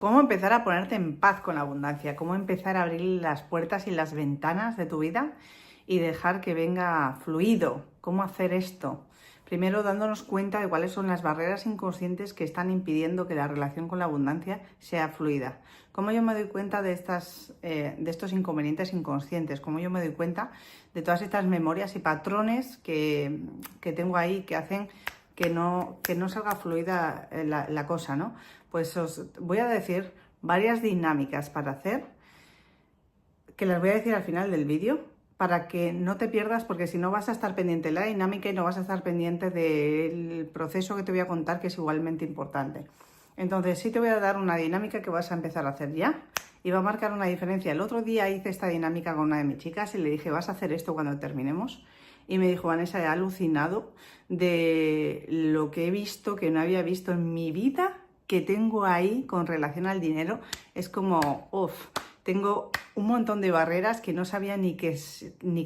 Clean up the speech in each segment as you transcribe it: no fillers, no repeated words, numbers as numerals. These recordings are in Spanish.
cómo empezar a ponerte en paz con la abundancia, cómo empezar a abrir las puertas y las ventanas de tu vida y dejar que venga fluido. ¿Cómo hacer esto? Primero dándonos cuenta de cuáles son las barreras inconscientes que están impidiendo que la relación con la abundancia sea fluida. Cómo yo me doy cuenta de estos inconvenientes inconscientes, cómo yo me doy cuenta de todas estas memorias y patrones que tengo ahí que hacen que no salga fluida la cosa, ¿no? Pues os voy a decir varias dinámicas para hacer, que las voy a decir al final del vídeo, para que no te pierdas, porque si no vas a estar pendiente de la dinámica y no vas a estar pendiente del proceso que te voy a contar, que es igualmente importante. Entonces sí te voy a dar una dinámica que vas a empezar a hacer ya y va a marcar una diferencia. El otro día hice esta dinámica con una de mis chicas y le dije, vas a hacer esto cuando terminemos. Y me dijo, Vanessa, he alucinado de lo que he visto, que no había visto en mi vida, que tengo ahí con relación al dinero. Es como, uff, tengo un montón de barreras que no sabía ni que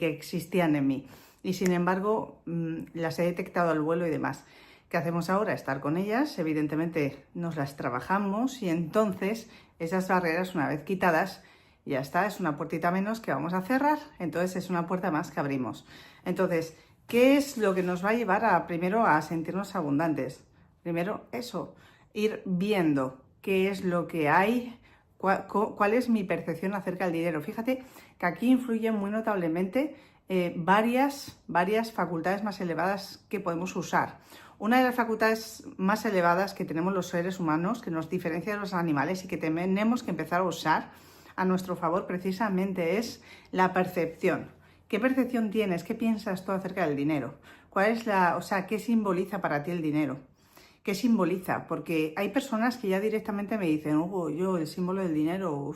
existían en mí. Y sin embargo, las he detectado al vuelo y demás. ¿Qué hacemos ahora? Estar con ellas, evidentemente nos las trabajamos y entonces esas barreras, una vez quitadas, ya está, es una puertita menos que vamos a cerrar, entonces es una puerta más que abrimos. Entonces, ¿qué es lo que nos va a llevar primero a sentirnos abundantes? Primero eso, ir viendo qué es lo que hay, cuál es mi percepción acerca del dinero. Fíjate que aquí influyen muy notablemente varias facultades más elevadas que podemos usar. Una de las facultades más elevadas que tenemos los seres humanos, que nos diferencia de los animales y que tenemos que empezar a usar a nuestro favor precisamente, es la percepción. ¿Qué percepción tienes? ¿Qué piensas tú acerca del dinero? ¿Cuál es qué simboliza para ti el dinero? ¿Qué simboliza? Porque hay personas que ya directamente me dicen, yo el símbolo del dinero,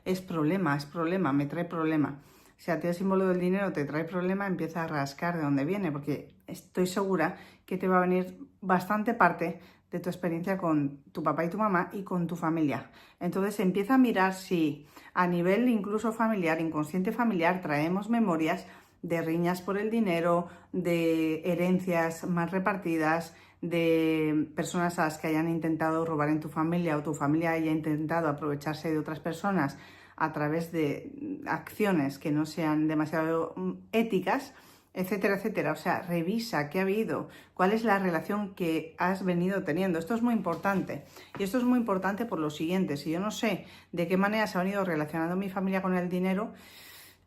es problema, me trae problema. Si a ti el símbolo del dinero te trae problema, empieza a rascar de dónde viene, porque estoy segura que te va a venir bastante parte de tu experiencia con tu papá y tu mamá y con tu familia. Entonces empieza a mirar si a nivel incluso familiar, inconsciente familiar, traemos memorias de riñas por el dinero, de herencias mal repartidas, de personas a las que hayan intentado robar en tu familia o tu familia haya intentado aprovecharse de otras personas a través de acciones que no sean demasiado éticas, etcétera, etcétera. O sea, revisa qué ha habido, cuál es la relación que has venido teniendo. Esto es muy importante. Y esto es muy importante por lo siguiente. Si yo no sé de qué manera se ha venido relacionando mi familia con el dinero,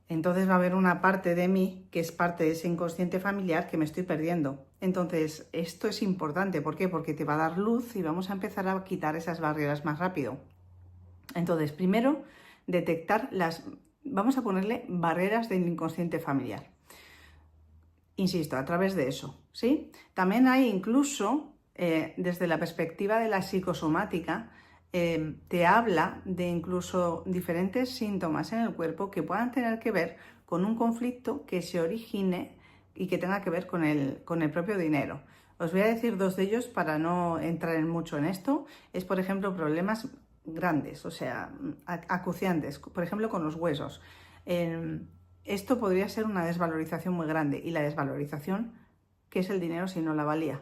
entonces va a haber una parte de mí que es parte de ese inconsciente familiar que me estoy perdiendo. Entonces, esto es importante. ¿Por qué? Porque te va a dar luz y vamos a empezar a quitar esas barreras más rápido. Entonces, primero, detectar vamos a ponerle barreras del inconsciente familiar. Insisto, a través de eso, ¿sí? También hay incluso, desde la perspectiva de la psicosomática, te habla de incluso diferentes síntomas en el cuerpo que puedan tener que ver con un conflicto que se origine y que tenga que ver con el propio dinero. Os voy a decir dos de ellos para no entrar mucho en esto. Es, por ejemplo, problemas grandes, o sea, acuciantes, por ejemplo, con los huesos. Esto podría ser una desvalorización muy grande. Y la desvalorización, ¿qué es el dinero si no la valía?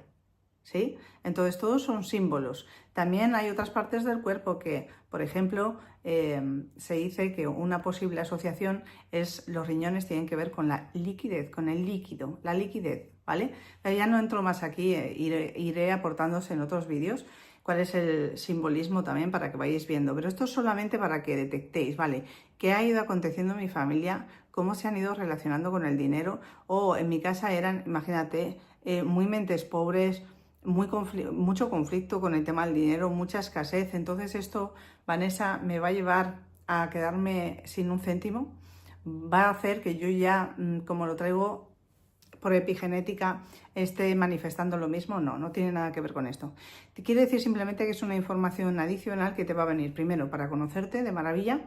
¿Sí? Entonces, todos son símbolos. También hay otras partes del cuerpo que, por ejemplo, se dice que una posible asociación es los riñones tienen que ver con la liquidez, con el líquido, la liquidez, ¿vale? Pero ya no entro más aquí, iré aportándose en otros vídeos cuál es el simbolismo también para que vayáis viendo. Pero esto es solamente para que detectéis, ¿vale? ¿Qué ha ido aconteciendo en mi familia? ¿Cómo se han ido relacionando con el dinero? O en mi casa eran, imagínate, muy mentes pobres, mucho conflicto con el tema del dinero, mucha escasez. Entonces esto, Vanessa, me va a llevar a quedarme sin un céntimo. Va a hacer que yo ya, como lo traigo por epigenética, esté manifestando lo mismo. No tiene nada que ver con esto. Te quiere decir simplemente que es una información adicional que te va a venir, primero, para conocerte de maravilla,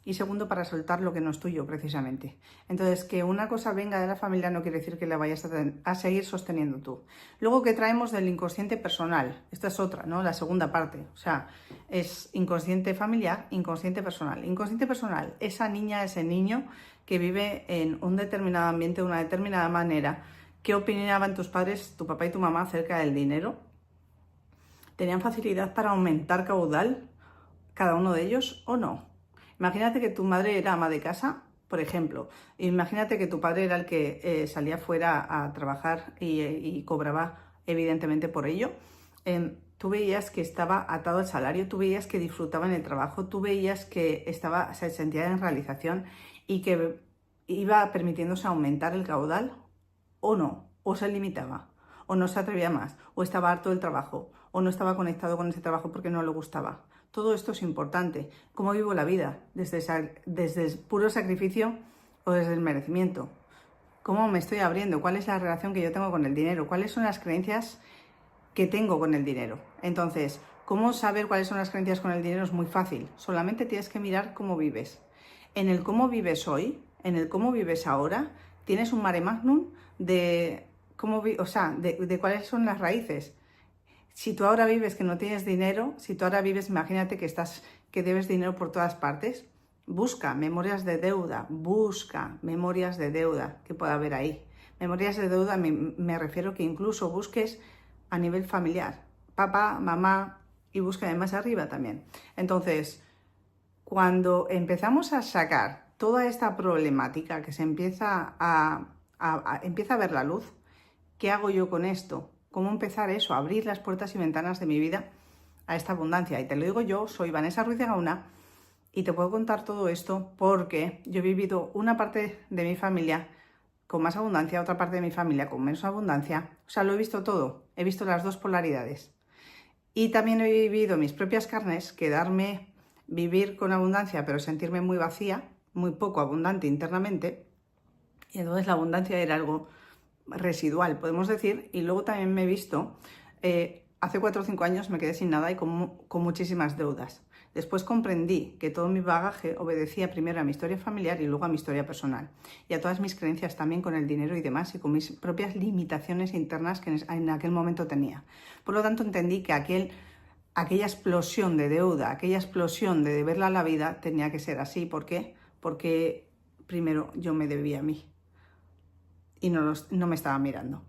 y segundo, para soltar lo que no es tuyo, precisamente. Entonces, que una cosa venga de la familia no quiere decir que la vayas a seguir sosteniendo tú. Luego, ¿qué traemos del inconsciente personal? Esta es otra, ¿no? La segunda parte. O sea, es inconsciente familiar, inconsciente personal. Inconsciente personal, esa niña, ese niño que vive en un determinado ambiente de una determinada manera. ¿Qué opinaban tus padres, tu papá y tu mamá acerca del dinero? ¿Tenían facilidad para aumentar caudal? cada uno de ellos o no. Imagínate que tu madre era ama de casa, por ejemplo. Imagínate que tu padre era el que salía fuera a trabajar y cobraba evidentemente por ello. Tú veías que estaba atado al salario, tú veías que disfrutaba en el trabajo, tú veías que se sentía en realización y que iba permitiéndose aumentar el caudal o no, o se limitaba, o no se atrevía más, o estaba harto del trabajo, o no estaba conectado con ese trabajo porque no le gustaba. Todo esto es importante. ¿Cómo vivo la vida? Desde el puro sacrificio o desde el merecimiento. ¿Cómo me estoy abriendo? ¿Cuál es la relación que yo tengo con el dinero? ¿Cuáles son las creencias que tengo con el dinero? Entonces, ¿cómo saber cuáles son las creencias con el dinero? Es muy fácil. Solamente tienes que mirar cómo vives. En el cómo vives hoy, en el cómo vives ahora, tienes un mare magnum de cuáles son las raíces. Si tú ahora vives que no tienes dinero, si tú ahora vives, imagínate que debes dinero por todas partes, busca memorias de deuda que pueda haber ahí. Memorias de deuda me refiero que incluso busques a nivel familiar, papá, mamá, y busca más arriba también. Entonces, cuando empezamos a sacar toda esta problemática que se empieza empieza a ver la luz, ¿qué hago yo con esto? ¿Cómo empezar eso? Abrir las puertas y ventanas de mi vida a esta abundancia. Y te lo digo yo, soy Vanessa Ruiz de Gauna y te puedo contar todo esto porque yo he vivido una parte de mi familia con más abundancia, otra parte de mi familia con menos abundancia. O sea, lo he visto todo, he visto las dos polaridades. Y también he vivido mis propias carnes, vivir con abundancia, pero sentirme muy vacía, muy poco abundante internamente. Y entonces la abundancia era algo residual, podemos decir. Y luego también me he visto, hace 4 o 5 años me quedé sin nada y con muchísimas deudas. Después comprendí que todo mi bagaje obedecía primero a mi historia familiar y luego a mi historia personal. Y a todas mis creencias también con el dinero y demás, y con mis propias limitaciones internas que en aquel momento tenía. Por lo tanto, entendí que aquella explosión de deuda, aquella explosión de deberla a la vida, tenía que ser así. ¿Por qué? Porque primero yo me debía a mí y no me estaba mirando.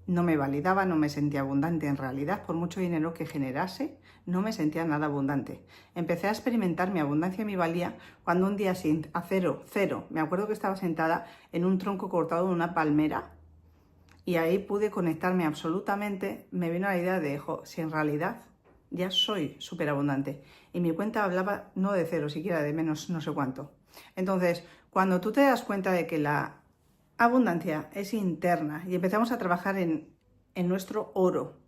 No me validaba, no me sentía abundante en realidad. Por mucho dinero que generase, no me sentía nada abundante. Empecé a experimentar mi abundancia y mi valía cuando un día cero, me acuerdo que estaba sentada en un tronco cortado de una palmera y ahí pude conectarme absolutamente. Me vino la idea de, si en realidad ya soy súper abundante. Y mi cuenta hablaba no de cero, siquiera de menos no sé cuánto. Entonces, cuando tú te das cuenta de que la abundancia es interna y empezamos a trabajar en nuestro oro,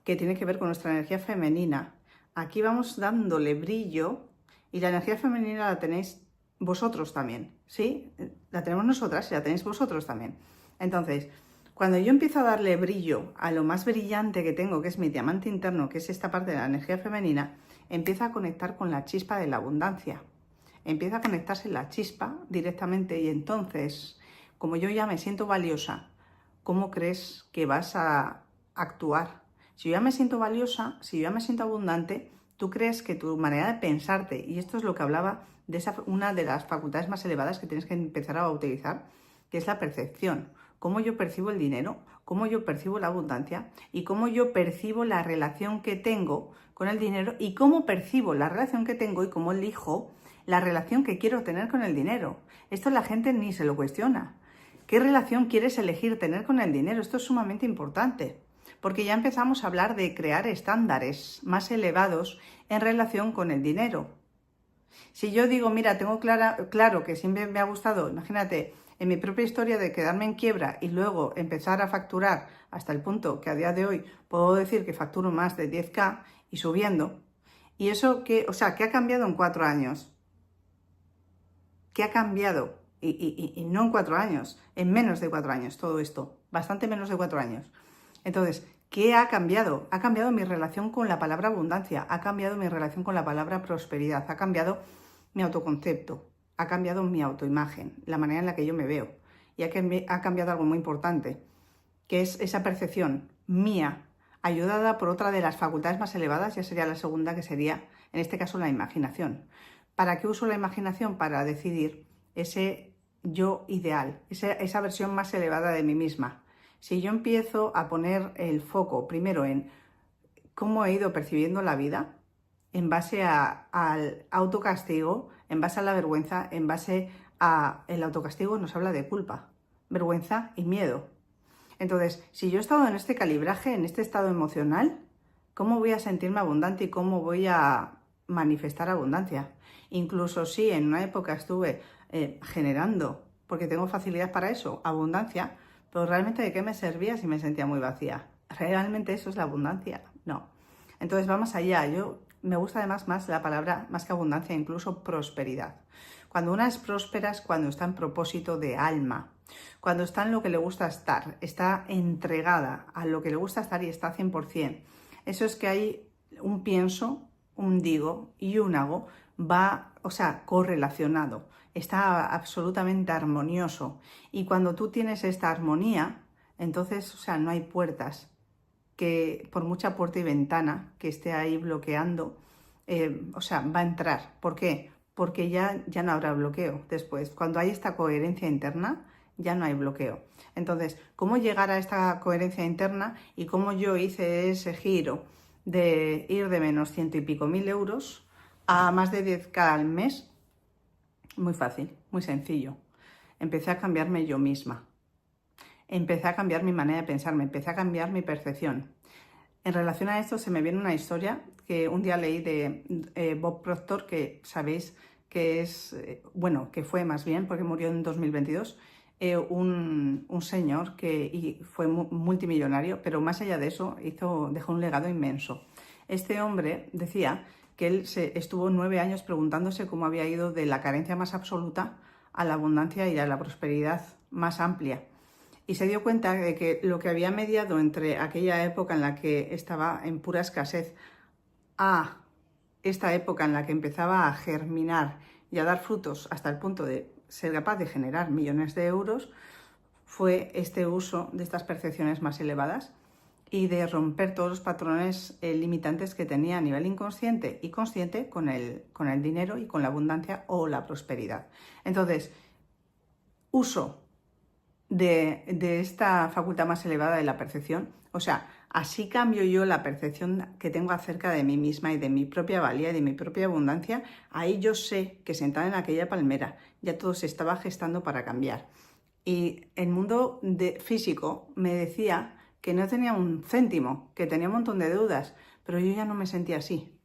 que tiene que ver con nuestra energía femenina, aquí vamos dándole brillo y la energía femenina la tenéis vosotros también, ¿sí? La tenemos nosotras y la tenéis vosotros también. Entonces, cuando yo empiezo a darle brillo a lo más brillante que tengo, que es mi diamante interno, que es esta parte de la energía femenina, empieza a conectar con la chispa de la abundancia. Empieza a conectarse la chispa directamente y entonces, como yo ya me siento valiosa, ¿cómo crees que vas a actuar? Si yo ya me siento valiosa, si yo ya me siento abundante, tú crees que tu manera de pensarte, y esto es lo que hablaba de una de las facultades más elevadas que tienes que empezar a utilizar, que es la percepción. Cómo yo percibo el dinero, cómo yo percibo la abundancia y cómo yo percibo la relación que tengo con el dinero y cómo percibo la relación que tengo y cómo elijo la relación que quiero tener con el dinero. Esto la gente ni se lo cuestiona. ¿Qué relación quieres elegir tener con el dinero? Esto es sumamente importante, porque ya empezamos a hablar de crear estándares más elevados en relación con el dinero. Si yo digo, mira, tengo claro que siempre me ha gustado, imagínate, en mi propia historia de quedarme en quiebra y luego empezar a facturar hasta el punto que a día de hoy puedo decir que facturo más de 10.000 y subiendo. ¿Y eso qué ha cambiado en 4 años? ¿Qué ha cambiado? Y no en 4 años, en menos de 4 años todo esto, bastante menos de 4 años. Entonces, ¿qué ha cambiado? Ha cambiado mi relación con la palabra abundancia, ha cambiado mi relación con la palabra prosperidad, ha cambiado mi autoconcepto, ha cambiado mi autoimagen, la manera en la que yo me veo. Y ha cambiado algo muy importante, que es esa percepción mía, ayudada por otra de las facultades más elevadas, ya sería la segunda, que sería, en este caso, la imaginación. ¿Para qué uso la imaginación? Para decidir ese yo ideal, esa versión más elevada de mí misma. Si yo empiezo a poner el foco primero en cómo he ido percibiendo la vida, en base al autocastigo, en base a la vergüenza, en base a... El autocastigo nos habla de culpa, vergüenza y miedo. Entonces, si yo he estado en este calibraje, en este estado emocional, ¿cómo voy a sentirme abundante y cómo voy a manifestar abundancia? Incluso si en una época estuve generando, porque tengo facilidad para eso, abundancia, pero realmente ¿de qué me servía si me sentía muy vacía? ¿Realmente eso es la abundancia? No. Entonces vamos allá. Me gusta además más la palabra, más que abundancia, incluso prosperidad. Cuando una es próspera es cuando está en propósito de alma, cuando está en lo que le gusta estar, está entregada a lo que le gusta estar y está 100%. Eso es que hay un pienso, un digo y un hago, correlacionado, está absolutamente armonioso. Y cuando tú tienes esta armonía, entonces, no hay puertas que por mucha puerta y ventana que esté ahí bloqueando, va a entrar. ¿Por qué? Porque ya no habrá bloqueo después. Cuando hay esta coherencia interna, ya no hay bloqueo. Entonces, ¿cómo llegar a esta coherencia interna y cómo yo hice ese giro de ir de menos 100 y pico mil euros a más de 10.000 al mes? Muy fácil, muy sencillo. Empecé a cambiarme yo misma. Empecé a cambiar mi manera de pensar, me empecé a cambiar mi percepción. En relación a esto se me viene una historia que un día leí de Bob Proctor, que sabéis que es, que fue más bien, porque murió en 2022, un señor que fue multimillonario, pero más allá de eso dejó un legado inmenso. Este hombre decía que él estuvo 9 años preguntándose cómo había ido de la carencia más absoluta a la abundancia y a la prosperidad más amplia. Y se dio cuenta de que lo que había mediado entre aquella época en la que estaba en pura escasez a esta época en la que empezaba a germinar y a dar frutos hasta el punto de ser capaz de generar millones de euros, fue este uso de estas percepciones más elevadas y de romper todos los patrones limitantes que tenía a nivel inconsciente y consciente con el dinero y con la abundancia o la prosperidad. Entonces, uso de esta facultad más elevada de la percepción, así cambio yo la percepción que tengo acerca de mí misma y de mi propia valía y de mi propia abundancia. Ahí yo sé que sentada en aquella palmera ya todo se estaba gestando para cambiar. Y el mundo físico me decía que no tenía un céntimo, que tenía un montón de deudas, pero yo ya no me sentía así.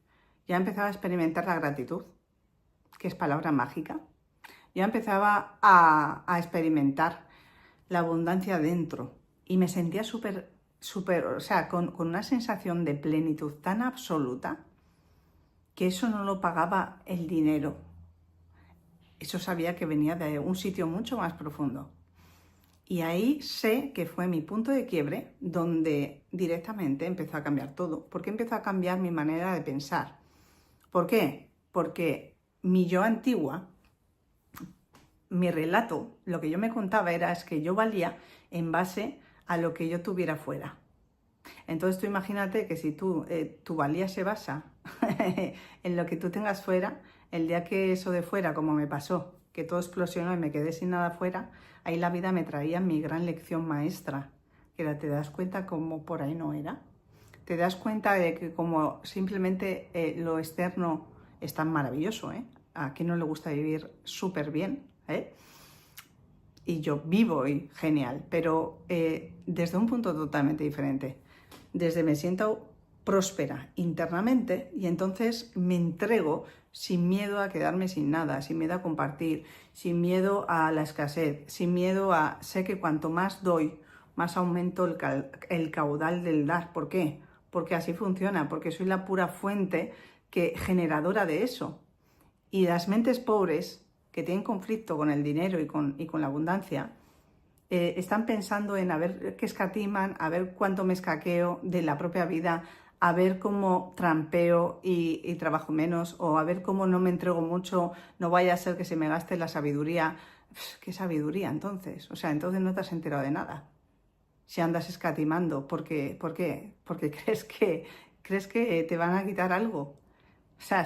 Ya empezaba a experimentar la gratitud, que es palabra mágica. Ya empezaba a experimentar la abundancia dentro y me sentía con una sensación de plenitud tan absoluta que eso no lo pagaba el dinero. Eso sabía que venía de un sitio mucho más profundo. Y ahí sé que fue mi punto de quiebre donde directamente empezó a cambiar todo. ¿Por qué empezó a cambiar mi manera de pensar? ¿Por qué? Porque mi yo antigua, mi relato, lo que yo me contaba es que yo valía en base a lo que yo tuviera fuera. Entonces tú imagínate que si tu valía se basa en lo que tú tengas fuera, el día que eso de fuera, como me pasó, que todo explosionó y me quedé sin nada fuera, ahí la vida me traía mi gran lección maestra, que era, ¿te das cuenta cómo por ahí no era? ¿Te das cuenta de que como simplemente lo externo es tan maravilloso, ¿A quién no le gusta vivir súper bien? Y yo vivo y genial, pero desde un punto totalmente diferente. Desde me siento próspera internamente y entonces me entrego sin miedo a quedarme sin nada, sin miedo a compartir, sin miedo a la escasez, sin miedo a... Sé que cuanto más doy, más aumento el caudal del dar. ¿Por qué? Porque así funciona, porque soy la pura fuente generadora de eso. Y las mentes pobres que tienen conflicto con el dinero y con la abundancia, están pensando en a ver qué escatiman, a ver cuánto me escaqueo de la propia vida, a ver cómo trampeo y trabajo menos, o a ver cómo no me entrego mucho, no vaya a ser que se me gaste la sabiduría. ¿Qué sabiduría entonces? Entonces no te has enterado de nada. Si andas escatimando, ¿por qué? Porque crees que te van a quitar algo.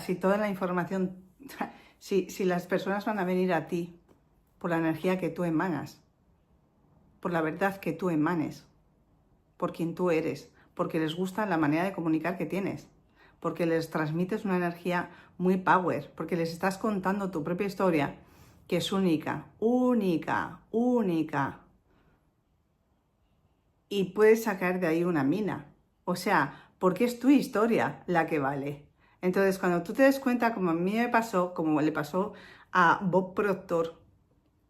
Si toda la información, si las personas van a venir a ti por la energía que tú emanas, por la verdad que tú emanes, por quien tú eres, porque les gusta la manera de comunicar que tienes, porque les transmites una energía muy power, porque les estás contando tu propia historia, que es única, única, única. Y puedes sacar de ahí una mina. O sea, porque es tu historia la que vale. Entonces, cuando tú te des cuenta, como a mí me pasó, como le pasó a Bob Proctor,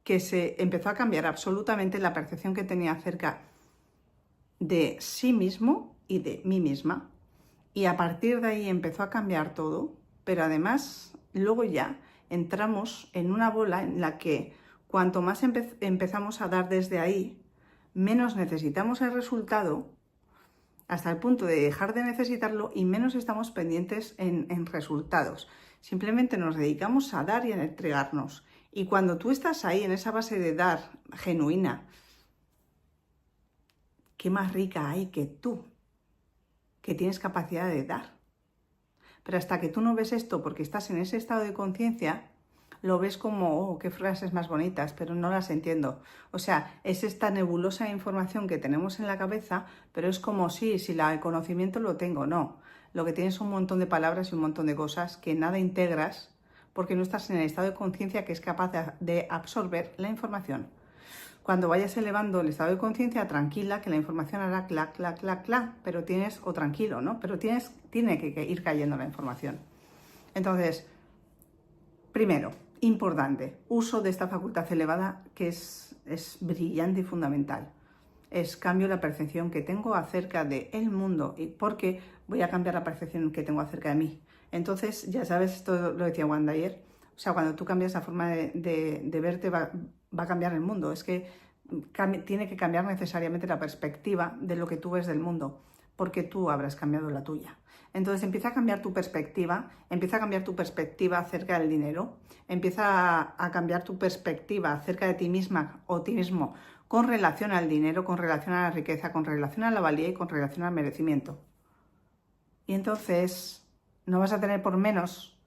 que se empezó a cambiar absolutamente la percepción que tenía acerca de sí mismo y de mí misma. Y a partir de ahí empezó a cambiar todo, pero además luego ya entramos en una bola en la que cuanto más empezamos a dar desde ahí, menos necesitamos el resultado, hasta el punto de dejar de necesitarlo, y menos estamos pendientes en resultados. Simplemente nos dedicamos a dar y a entregarnos. Y cuando tú estás ahí en esa base de dar genuina, ¿qué más rica hay que tú, que tienes capacidad de dar? Pero hasta que tú no ves esto porque estás en ese estado de conciencia, lo ves como, oh, qué frases más bonitas, pero no las entiendo. O sea, es esta nebulosa información que tenemos en la cabeza, pero es como si el conocimiento lo tengo. No, lo que tienes es un montón de palabras y un montón de cosas que nada integras porque no estás en el estado de conciencia que es capaz de absorber la información. Cuando vayas elevando el estado de conciencia, tranquila, que la información hará clac, clac, clac, clac, pero tienes, o tranquilo, ¿no? Pero tiene que ir cayendo la información. Entonces, primero, importante, uso de esta facultad elevada que es brillante y fundamental. Cambio la percepción que tengo acerca del mundo, y porque voy a cambiar la percepción que tengo acerca de mí. Entonces, ya sabes, esto lo decía Wanda ayer, o sea, cuando tú cambias la forma de verte, va a cambiar el mundo. Es que tiene que cambiar necesariamente la perspectiva de lo que tú ves del mundo, porque tú habrás cambiado la tuya. Entonces empieza a cambiar tu perspectiva, acerca del dinero, empieza a cambiar tu perspectiva acerca de ti misma o ti mismo con relación al dinero, con relación a la riqueza, con relación a la valía y con relación al merecimiento. Y entonces no vas a tener por menos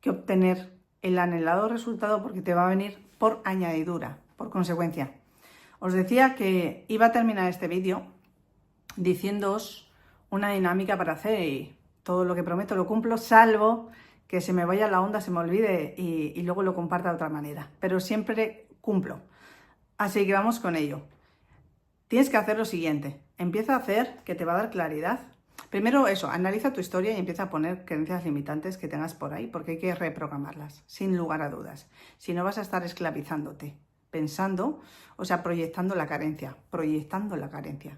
que obtener el anhelado resultado, porque te va a venir por añadidura, por consecuencia. Os decía que iba a terminar este vídeo diciéndoos una dinámica para hacer, y todo lo que prometo lo cumplo, salvo que se me vaya la onda, se me olvide y luego lo comparta de otra manera. Pero siempre cumplo. Así que vamos con ello. Tienes que hacer lo siguiente. Empieza a hacer, que te va a dar claridad. Primero eso, analiza tu historia y empieza a poner creencias limitantes que tengas por ahí, porque hay que reprogramarlas, sin lugar a dudas. Si no, vas a estar esclavizándote, pensando, o sea, proyectando la carencia,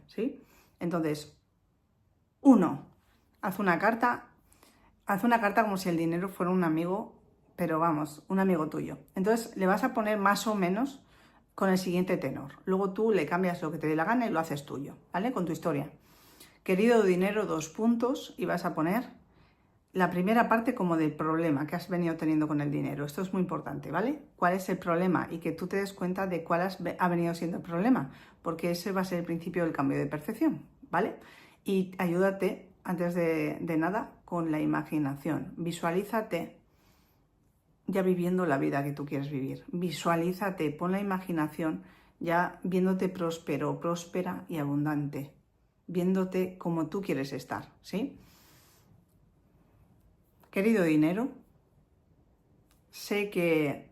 ¿sí? Entonces, 1, haz una carta como si el dinero fuera un amigo, pero vamos, un amigo tuyo. Entonces le vas a poner más o menos con el siguiente tenor. Luego tú le cambias lo que te dé la gana y lo haces tuyo, ¿vale? Con tu historia. Querido dinero, 2 puntos, y vas a poner la primera parte como del problema que has venido teniendo con el dinero. Esto es muy importante, ¿vale? ¿Cuál es el problema? Y que tú te des cuenta de cuál ha venido siendo el problema, porque ese va a ser el principio del cambio de percepción, ¿vale? Y ayúdate, antes de nada, con la imaginación. Visualízate ya viviendo la vida que tú quieres vivir. Visualízate, pon la imaginación ya viéndote próspero, próspera y abundante, viéndote como tú quieres estar, ¿sí? Querido dinero, sé que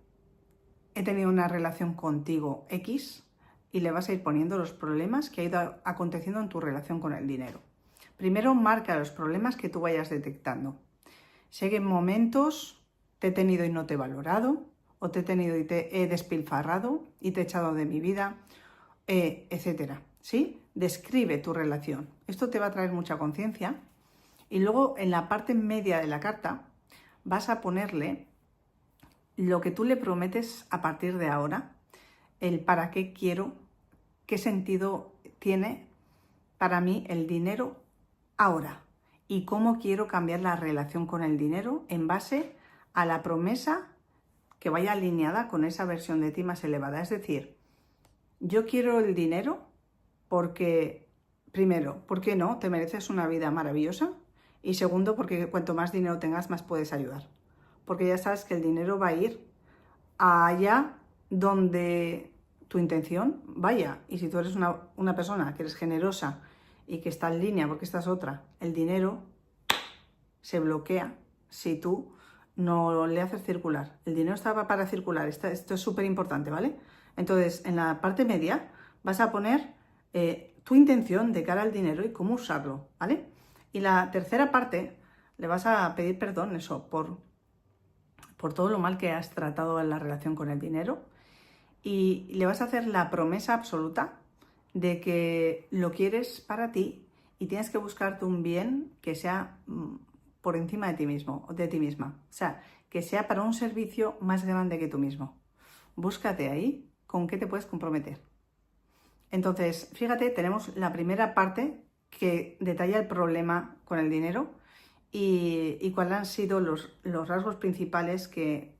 he tenido una relación contigo X y le vas a ir poniendo los problemas que ha ido aconteciendo en tu relación con el dinero. Primero, marca los problemas que tú vayas detectando. Sé que en momentos te he tenido y no te he valorado, o te he tenido y te he despilfarrado y te he echado de mi vida, etcétera, ¿sí? Describe tu relación. Esto te va a traer mucha conciencia. Y luego en la parte media de la carta vas a ponerle lo que tú le prometes a partir de ahora, el para qué quiero, qué sentido tiene para mí el dinero ahora y cómo quiero cambiar la relación con el dinero en base a la promesa que vaya alineada con esa versión de ti más elevada. Es decir, yo quiero el dinero porque, primero, ¿por qué no? Te mereces una vida maravillosa. Y segundo, porque cuanto más dinero tengas, más puedes ayudar. Porque ya sabes que el dinero va a ir allá donde tu intención vaya. Y si tú eres una persona que eres generosa y que está en línea, porque esta es otra, el dinero se bloquea si tú no le haces circular. El dinero está para circular, esto es súper importante, ¿vale? Entonces, en la parte media vas a poner tu intención de cara al dinero y cómo usarlo, ¿vale? Y la tercera parte le vas a pedir perdón, eso, por todo lo mal que has tratado en la relación con el dinero, y le vas a hacer la promesa absoluta de que lo quieres para ti y tienes que buscarte un bien que sea por encima de ti mismo o de ti misma. O sea, que sea para un servicio más grande que tú mismo. Búscate ahí con qué te puedes comprometer. Entonces, fíjate, tenemos la primera parte que detalla el problema con el dinero y cuáles han sido los rasgos principales que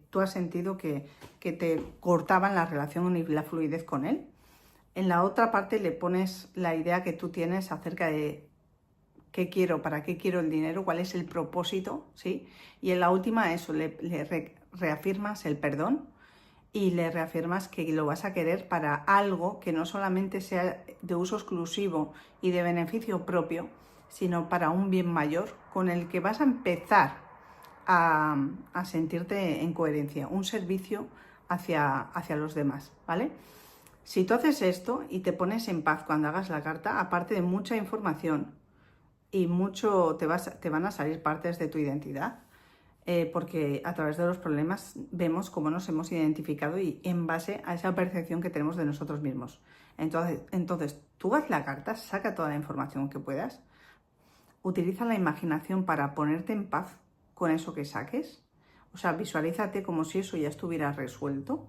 tú has sentido que te cortaban la relación y la fluidez con él. En la otra parte le pones la idea que tú tienes acerca de qué quiero, para qué quiero el dinero, cuál es el propósito, ¿sí? Y en la última eso, le reafirmas el perdón y le reafirmas que lo vas a querer para algo que no solamente sea de uso exclusivo y de beneficio propio, sino para un bien mayor con el que vas a empezar a sentirte en coherencia, un servicio hacia los demás, ¿vale? Si tú haces esto y te pones en paz cuando hagas la carta, aparte de mucha información y mucho te van a salir partes de tu identidad, porque a través de los problemas vemos cómo nos hemos identificado y en base a esa percepción que tenemos de nosotros mismos. Entonces tú haz la carta, saca toda la información que puedas, utiliza la imaginación para ponerte en paz con eso que saques, o sea, visualízate como si eso ya estuviera resuelto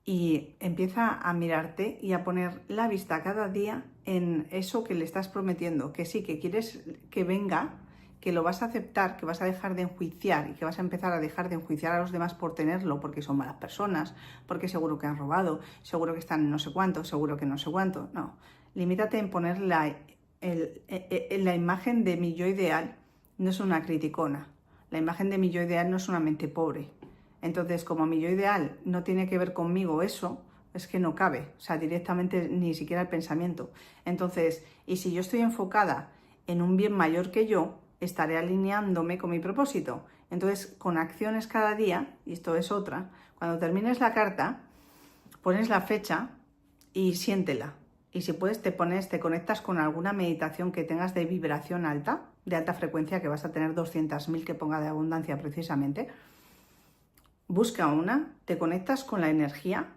y empieza a mirarte y a poner la vista cada día en eso que le estás prometiendo, que sí, que quieres que venga, que lo vas a aceptar, que vas a dejar de enjuiciar y que vas a empezar a dejar de enjuiciar a los demás por tenerlo, porque son malas personas, porque seguro que han robado, seguro que están en no sé cuánto, seguro que no sé cuánto. No, limítate en poner la imagen de mi yo ideal, no es una criticona. La imagen de mi yo ideal no es una mente pobre. Entonces, como mi yo ideal no tiene que ver conmigo eso, es que no cabe, o sea, directamente ni siquiera el pensamiento. Entonces, y si yo estoy enfocada en un bien mayor que yo, estaré alineándome con mi propósito. Entonces, con acciones cada día, y esto es otra, cuando termines la carta, pones la fecha y siéntela. Y si puedes, te conectas con alguna meditación que tengas de vibración alta, de alta frecuencia, que vas a tener 200.000 que ponga de abundancia precisamente. Busca una, te conectas con la energía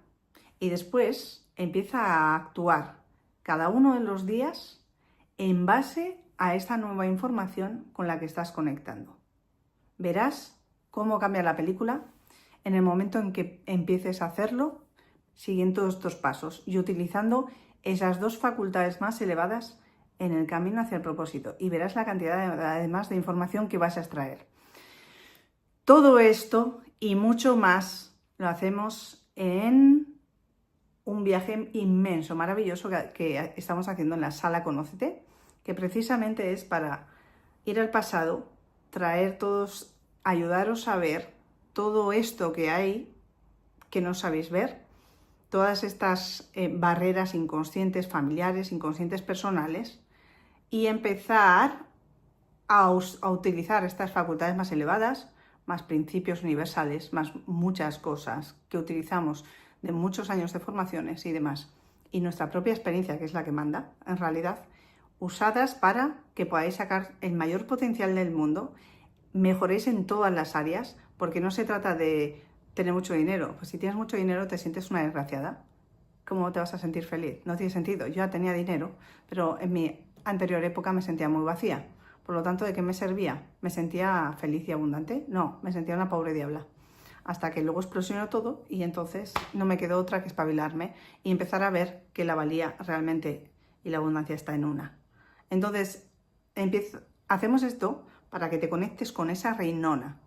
y después empieza a actuar cada uno de los días en base a esta nueva información con la que estás conectando. Verás cómo cambia la película en el momento en que empieces a hacerlo, siguiendo estos pasos y utilizando esas dos facultades más elevadas en el camino hacia el propósito. Y verás la cantidad además de información que vas a extraer. Todo esto y mucho más lo hacemos en un viaje inmenso, maravilloso que estamos haciendo en la sala Conócete, que precisamente es para ir al pasado, ayudaros a ver todo esto que hay que no sabéis ver, todas estas barreras inconscientes familiares, inconscientes personales, y empezar a utilizar estas facultades más elevadas, más principios universales, más muchas cosas que utilizamos de muchos años de formaciones y demás, y nuestra propia experiencia, que es la que manda, en realidad, usadas para que podáis sacar el mayor potencial del mundo, mejoréis en todas las áreas, porque no se trata de tener mucho dinero. Pues si tienes mucho dinero te sientes una desgraciada. ¿Cómo te vas a sentir feliz? No tiene sentido. Yo ya tenía dinero, pero en mi anterior época me sentía muy vacía. Por lo tanto, ¿de qué me servía? ¿Me sentía feliz y abundante? No, me sentía una pobre diabla. Hasta que luego explosionó todo y entonces no me quedó otra que espabilarme y empezar a ver que la valía realmente y la abundancia está en una. Entonces, hacemos esto para que te conectes con esa reinona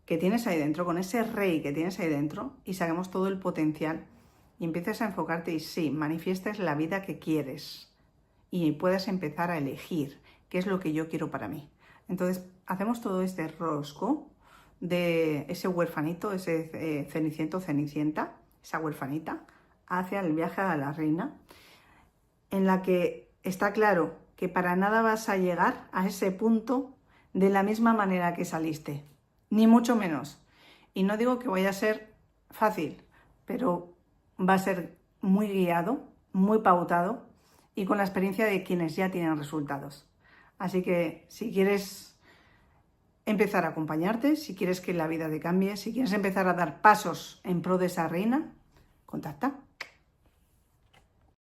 que tienes ahí dentro, con ese rey que tienes ahí dentro y saquemos todo el potencial y empieces a enfocarte y sí, manifiestes la vida que quieres y puedas empezar a elegir qué es lo que yo quiero para mí. Entonces, hacemos todo este rosco de ese huerfanito, ese ceniciento, cenicienta, esa huerfanita, hacia el viaje a la reina, en la que está claro que para nada vas a llegar a ese punto de la misma manera que saliste, ni mucho menos. Y no digo que vaya a ser fácil, pero va a ser muy guiado, muy pautado y con la experiencia de quienes ya tienen resultados. Así que si quieres empezar a acompañarte, si quieres que la vida te cambie, si quieres empezar a dar pasos en pro de esa reina, contacta.